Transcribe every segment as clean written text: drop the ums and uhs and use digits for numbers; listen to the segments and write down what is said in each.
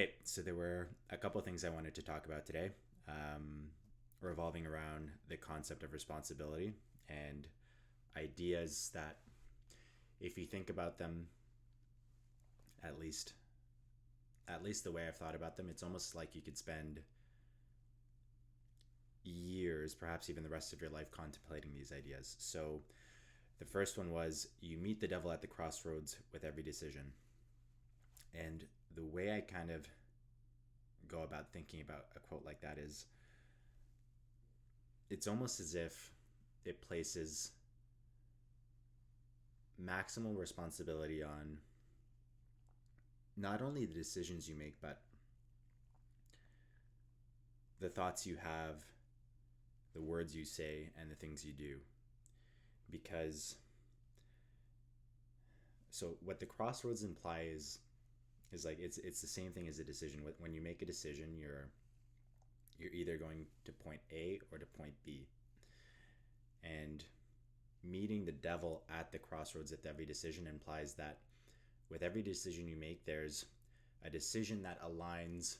Okay, so there were a couple of things I wanted to talk about today, revolving around the concept of responsibility and ideas that, if you think about them, at least at least the way I've thought about them, it's almost like you could spend years, perhaps even the rest of your life, contemplating these ideas. So the first one was, you meet the devil at the crossroads with every decision. And the way I kind of go about thinking about a quote like that is, it's almost as if it places maximal responsibility on not only the decisions you make, but the thoughts you have, the words you say, and the things you do. Because, so what the crossroads imply is like, it's the same thing as a decision. When you make a decision, you're either going to point A or to point B. And meeting the devil at the crossroads at every decision implies that with every decision you make, there's a decision that aligns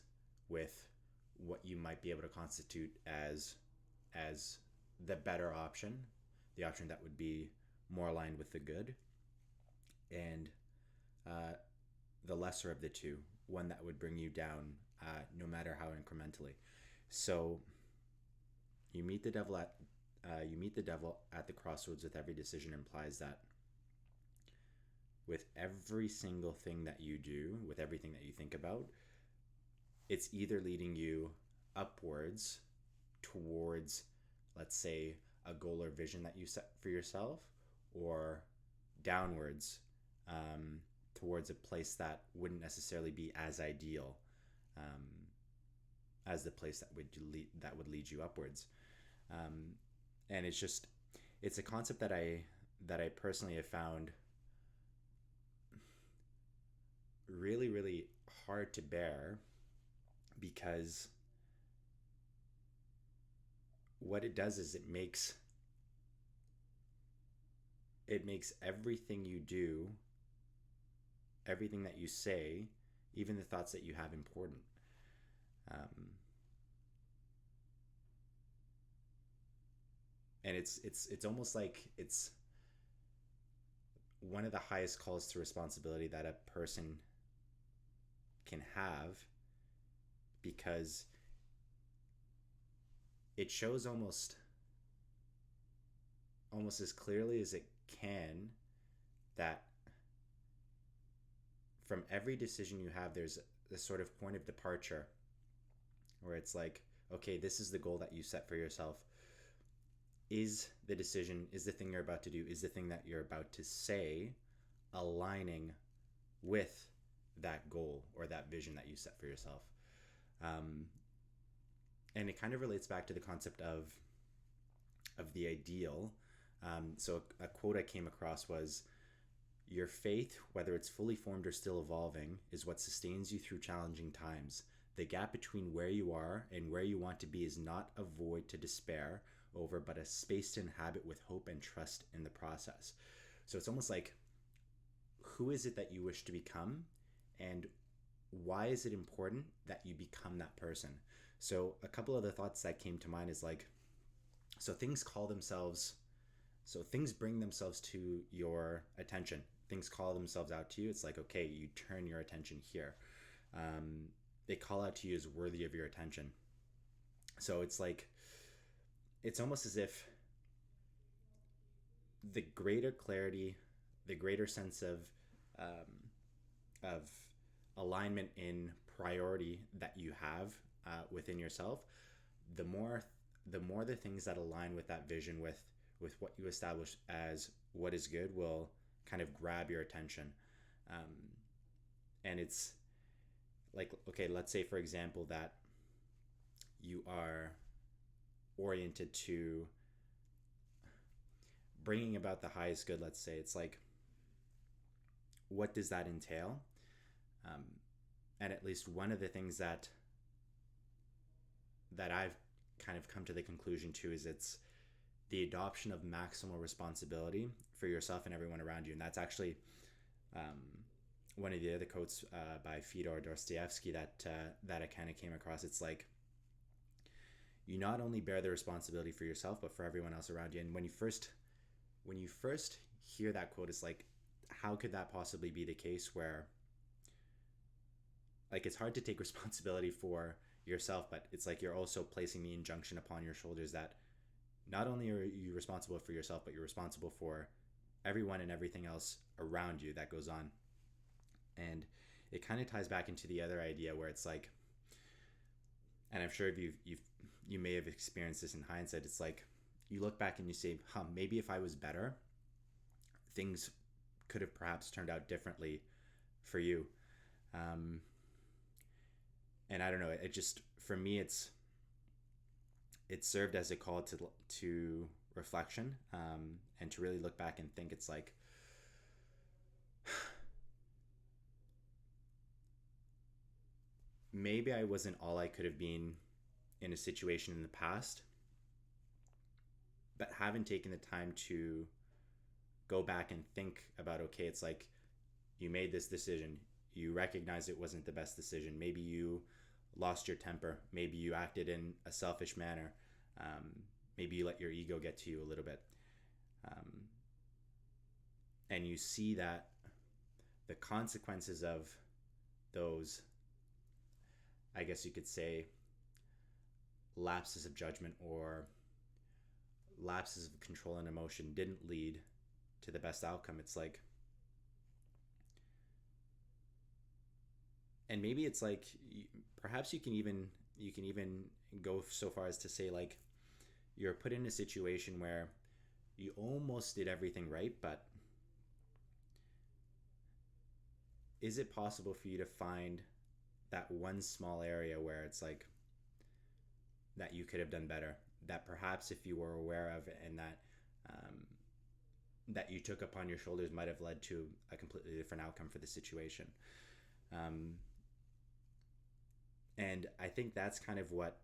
with what you might be able to constitute as the better option, the option that would be more aligned with the good, and the lesser of the two, one that would bring you down, no matter how incrementally. So you meet the devil at the crossroads with every decision implies that with every single thing that you do, with everything that you think about, it's either leading you upwards towards, let's say, a goal or vision that you set for yourself, or downwards, towards a place that wouldn't necessarily be as ideal, as the place that would lead you upwards. And it's a concept that I personally have found really, really hard to bear, because what it does is it makes everything you do, everything that you say, even the thoughts that you have, important. And it's almost like it's one of the highest calls to responsibility that a person can have, because it shows almost as clearly as it can that from every decision you have, there's a sort of point of departure where it's like, okay, this is the goal that you set for yourself. Is the thing you're about to do, is the thing that you're about to say aligning with that goal or that vision that you set for yourself? And it kind of relates back to the concept of the ideal. So a quote I came across was, "Your faith, whether it's fully formed or still evolving, is what sustains you through challenging times. The gap between where you are and where you want to be is not a void to despair over, but a space to inhabit with hope and trust in the process." So it's almost like, who is it that you wish to become, and why is it important that you become that person? So a couple of the thoughts that came to mind is like, things bring themselves to your attention. Things call themselves out to you. It's like, okay, you turn your attention here. They call out to you as worthy of your attention. So it's like, it's almost as if the greater clarity, the greater sense of alignment in priority that you have within yourself, the more the things that align with that vision, with what you establish as what is good, will kind of grab your attention. And it's like, okay, let's say, for example, that you are oriented to bringing about the highest good. Let's say it's like, what does that entail? And at least one of the things that I've kind of come to the conclusion to is, it's the adoption of maximal responsibility for yourself and everyone around you. And that's actually one of the other quotes by Fyodor Dostoevsky that I kind of came across. It's like, you not only bear the responsibility for yourself, but for everyone else around you. And when you first hear that quote, it's like, how could that possibly be the case? Where, like, it's hard to take responsibility for yourself, but it's like you're also placing the injunction upon your shoulders that not only are you responsible for yourself, but you're responsible for everyone and everything else around you that goes on. And it kind of ties back into the other idea where it's like, and I'm sure if you may have experienced this in hindsight, it's like you look back and you say, huh, maybe if I was better, things could have perhaps turned out differently for you. And I don't know, it just, for me, it served as a call to reflection, and to really look back and think. It's like, maybe I wasn't all I could have been in a situation in the past, but haven't taken the time to go back and think about, okay, it's like, you made this decision, you recognize it wasn't the best decision, maybe you lost your temper, maybe you acted in a selfish manner, maybe you let your ego get to you a little bit, um, and you see that the consequences of those, I guess you could say, lapses of judgment or lapses of control and emotion didn't lead to the best outcome. It's like, and maybe it's like, perhaps you can even go so far as to say, like, you're put in a situation where you almost did everything right, but is it possible for you to find that one small area where it's like, that you could have done better, that perhaps if you were aware of, and um, that you took upon your shoulders, might have led to a completely different outcome for the situation. And I think that's kind of what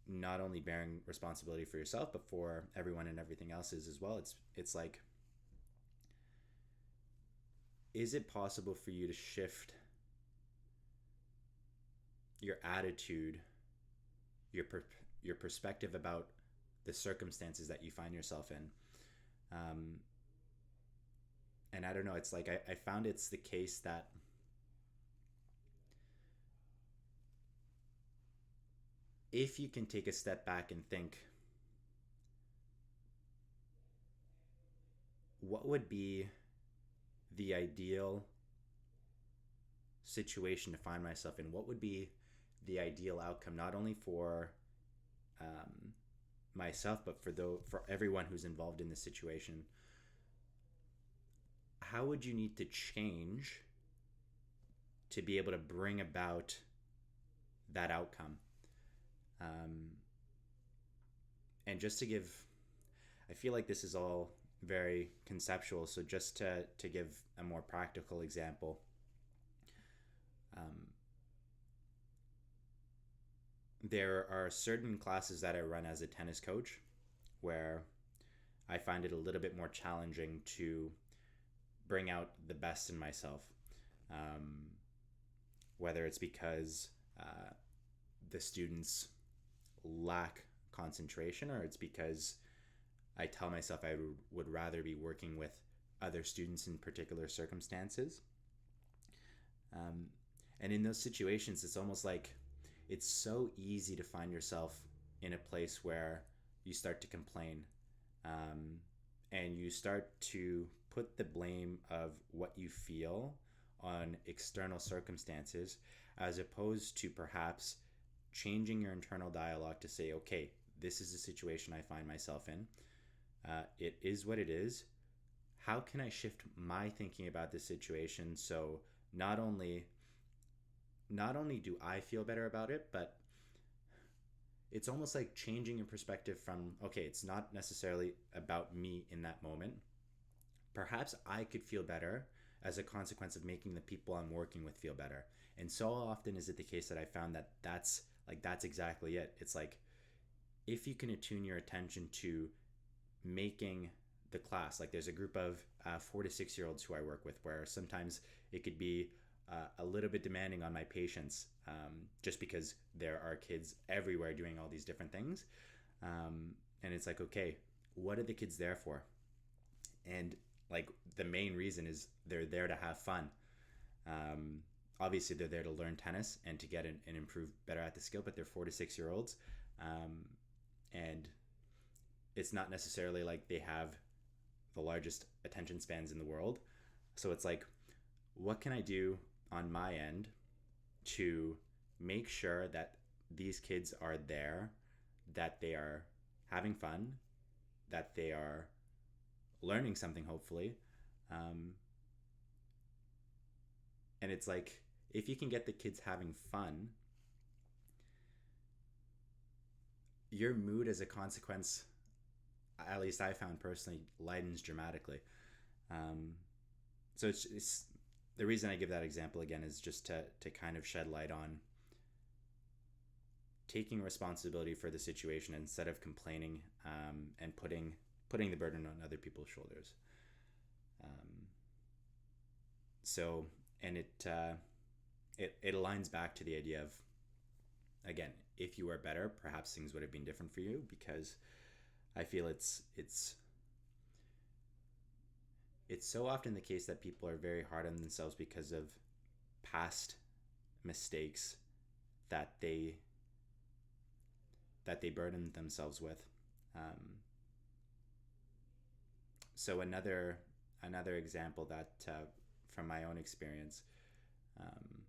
not only bearing responsibility for yourself, but for everyone and everything else is as well. It's like, is it possible for you to shift your attitude, your perspective about the circumstances that you find yourself in? And I don't know, it's like, I found it's the case that if you can take a step back and think, what would be the ideal situation to find myself in? What would be the ideal outcome, not only for myself, but for everyone who's involved in this situation? How would you need to change to be able to bring about that outcome? And just to give, I feel like this is all very conceptual, so just to give a more practical example, there are certain classes that I run as a tennis coach where I find it a little bit more challenging to bring out the best in myself. Whether it's because the students lack concentration, or it's because I tell myself I would rather be working with other students in particular circumstances. And in those situations, it's almost like it's so easy to find yourself in a place where you start to complain, and you start to put the blame of what you feel on external circumstances, as opposed to perhaps changing your internal dialogue to say, okay, this is the situation I find myself in. It is what it is. How can I shift my thinking about this situation so not only do I feel better about it, but it's almost like changing your perspective from, okay, it's not necessarily about me in that moment. Perhaps I could feel better as a consequence of making the people I'm working with feel better. And so often is it the case that I found that that's exactly it. It's like, if you can attune your attention to making the class, like, there's a group of 4 to 6 year olds who I work with, where sometimes It could be a little bit demanding on my patience, just because there are kids everywhere doing all these different things. And it's like, okay, what are the kids there for? And like the main reason is they're there to have fun. Um, Obviously, they're there to learn tennis and to get and improve better at the skill, but they're 4 to 6 year olds. And it's not necessarily like they have the largest attention spans in the world. So it's like, what can I do on my end to make sure that these kids are there, that they are having fun, that they are learning something, hopefully. Um, and it's like, if you can get the kids having fun, your mood as a consequence, at least I found personally, lightens dramatically. Um, so it's the reason I give that example again is just to kind of shed light on taking responsibility for the situation instead of complaining, and putting the burden on other people's shoulders. Um, so and it aligns back to the idea of, again, if you were better, perhaps things would have been different for you, because I feel it's so often the case that people are very hard on themselves because of past mistakes that they burden themselves with. So another example that from my own experience, um,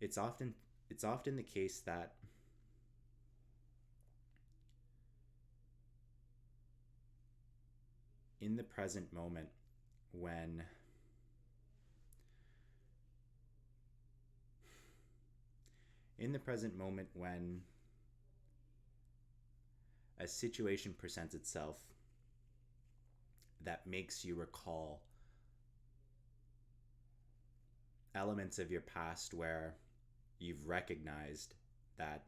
it's often the case that in the present moment, when when a situation presents itself that makes you recall elements of your past where you've recognized that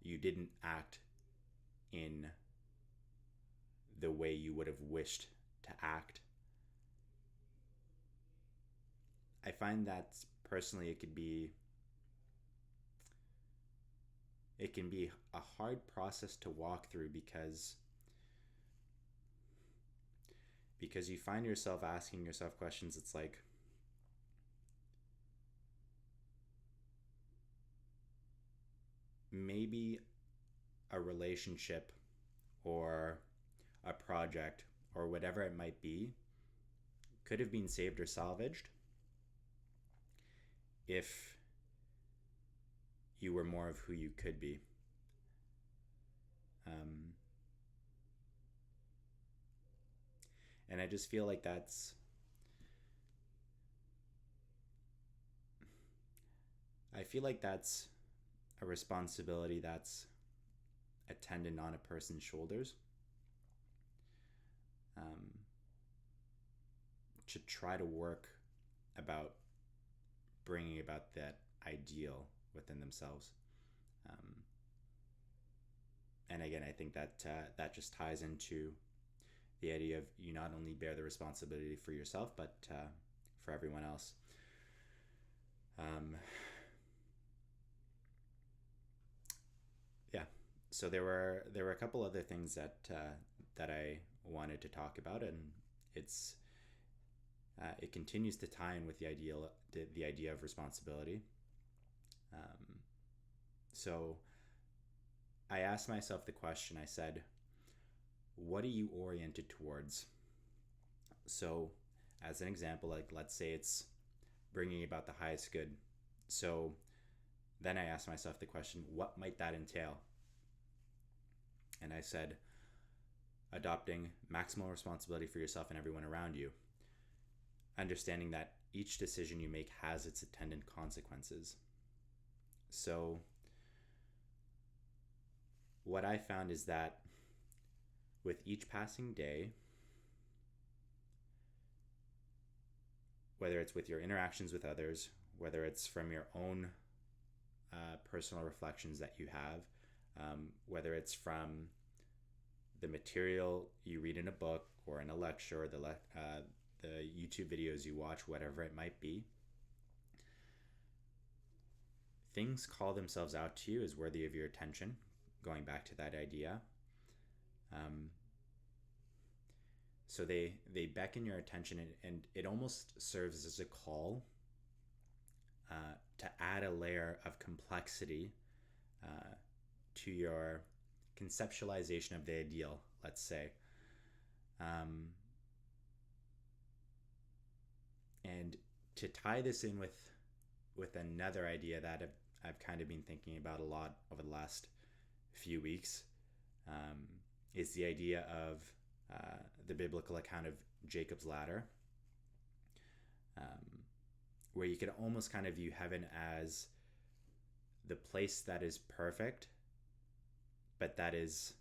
you didn't act in the way you would have wished to act. I find that personally it can be a hard process to walk through, because you find yourself asking yourself questions. It's like, maybe a relationship or a project or whatever it might be could have been saved or salvaged if you were more of who you could be. Um, and I just feel like that's a responsibility that's attendant on a person's shoulders, um, to try to work about bringing about that ideal within themselves. Um, and again, I think that that just ties into the idea of you not only bear the responsibility for yourself, but for everyone else. Yeah. So there were a couple other things that I wanted to talk about, and it continues to tie in with the idea of responsibility. Um, so I asked myself the question. I said, what are you oriented towards? So, as an example, like, let's say it's bringing about the highest good. So then I asked myself the question, what might that entail? And I said, adopting maximal responsibility for yourself and everyone around you, understanding that each decision you make has its attendant consequences. So what I found is that with each passing day, whether it's with your interactions with others, whether it's from your own personal reflections that you have, whether it's from the material you read in a book, or in a lecture, or the YouTube videos you watch, whatever it might be, things call themselves out to you as worthy of your attention. Going back to that idea, so they beckon your attention, and it almost serves as a call to add a layer of complexity to your conceptualization of the ideal, let's say. And to tie this in with another idea that I've kind of been thinking about a lot over the last few weeks, is the idea of the biblical account of Jacob's ladder, where you could almost kind of view heaven as the place that is perfect, but that is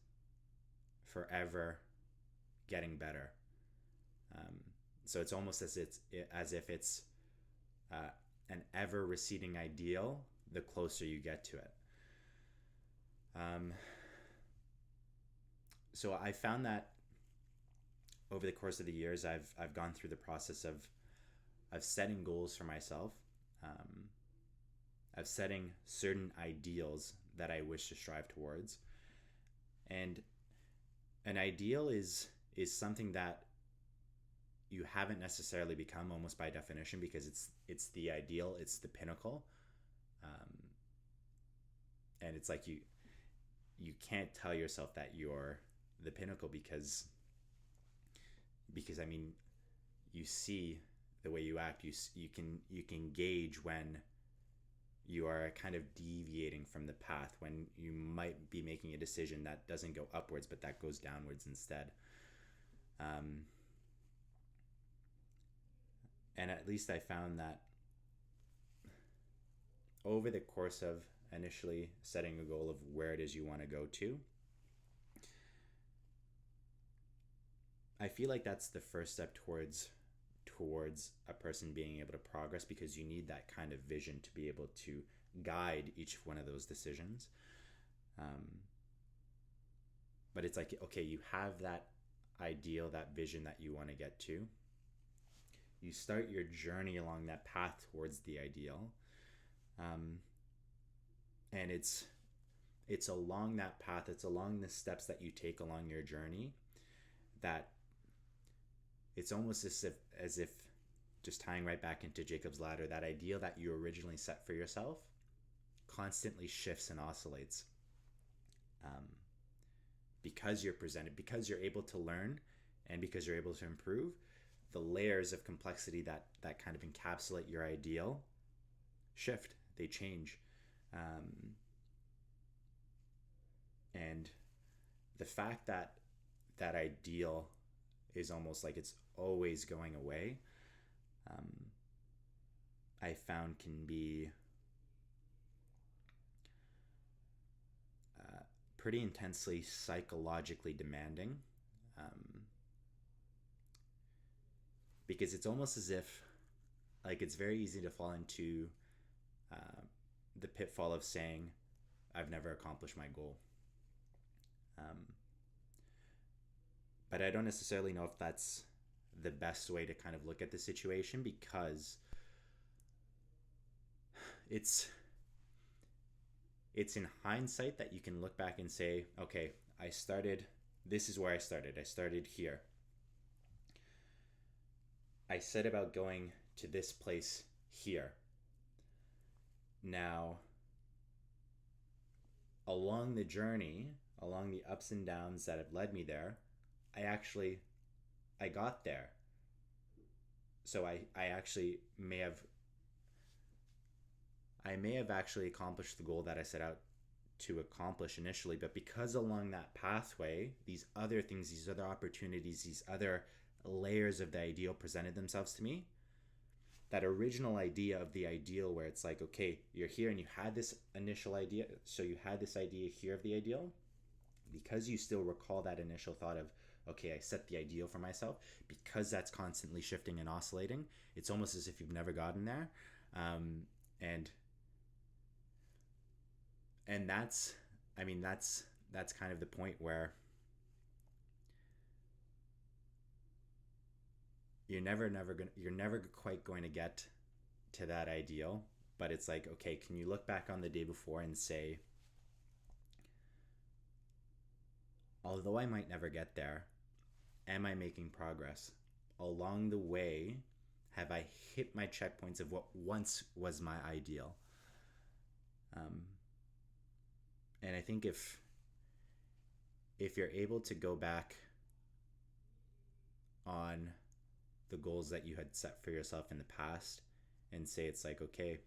forever getting better. So it's almost as if it's an ever receding ideal the closer you get to it. So I found that over the course of the years, I've gone through the process of setting goals for myself, of setting certain ideals that I wish to strive towards. And an ideal is something that you haven't necessarily become, almost by definition, because it's the ideal, it's the pinnacle, and it's like you can't tell yourself that you're the pinnacle because I mean, you see the way you act, you can gauge when you are kind of deviating from the path, when you might be making a decision that doesn't go upwards but that goes downwards instead. And at least I found that over the course of initially setting a goal of where it is you want to go to, I feel like that's the first step towards a person being able to progress, because you need that kind of vision to be able to guide each one of those decisions. But it's like, okay, you have that ideal, that vision that you want to get to. You start your journey along that path towards the ideal. And it's along that path, it's along the steps that you take along your journey, that it's almost as if just tying right back into Jacob's ladder, that ideal that you originally set for yourself constantly shifts and oscillates, because you're able to learn, and because you're able to improve. The layers of complexity that kind of encapsulate your ideal shift, they change, and the fact that that ideal is almost like it's always going away, I found can be pretty intensely psychologically demanding, because it's almost as if, like, it's very easy to fall into the pitfall of saying, I've never accomplished my goal. But I don't necessarily know if that's the best way to kind of look at the situation, because it's in hindsight that you can look back and say, okay, this is where I started here. I said about going to this place here. Now, along the journey, along the ups and downs that have led me there, I got there. So I actually may have actually accomplished the goal that I set out to accomplish initially, but because along that pathway, these other things, these other opportunities, these other layers of the ideal presented themselves to me, that original idea of the ideal, where it's like, okay, you're here and you had this initial idea, so you had this idea here of the ideal, because you still recall that initial thought of, okay, I set the ideal for myself, because that's constantly shifting and oscillating, it's almost as if you've never gotten there. And that's kind of the point where you're never quite going to get to that ideal, but it's like, okay, can you look back on the day before and say, although I might never get there, am I making progress? Along the way, have I hit my checkpoints of what once was my ideal? Um, and I think if you're able to go back on the goals that you had set for yourself in the past and say, it's like, okay,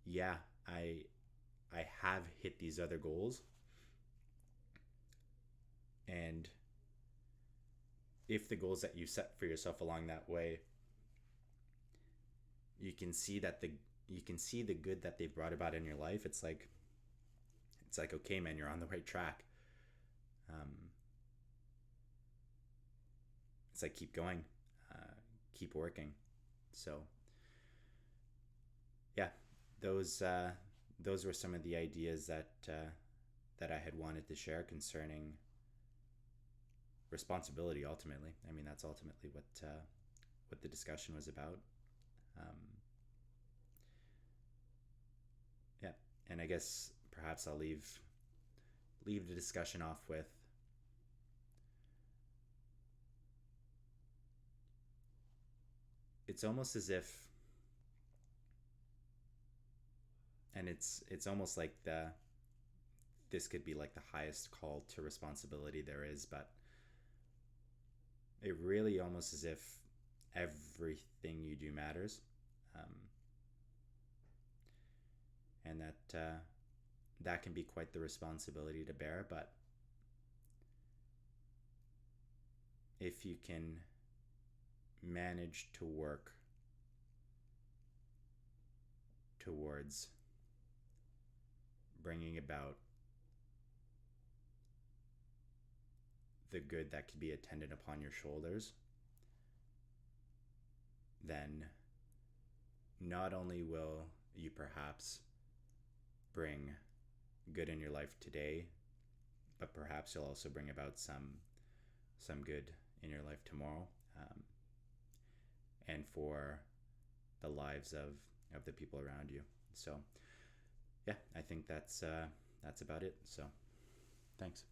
yeah, I have hit these other goals, and if the goals that you set for yourself along that way, you can see the good that they've brought about in your life. It's like, okay, man, you're on the right track. um, it's like, keep going, keep working. So yeah, those were some of the ideas that I had wanted to share concerning responsibility. Ultimately, I mean, that's ultimately what the discussion was about. Um, yeah, and I guess perhaps I'll leave the discussion off with, it's almost as if, and it's almost like this could be like the highest call to responsibility there is, but it really almost as if everything you do matters. um, and that can be quite the responsibility to bear. But if you can manage to work towards bringing about the good that could be attendant upon your shoulders, then not only will you perhaps bring good in your life today, but perhaps you'll also bring about some good in your life tomorrow, and for the lives of the people around you. So yeah, I think that's about it. So thanks.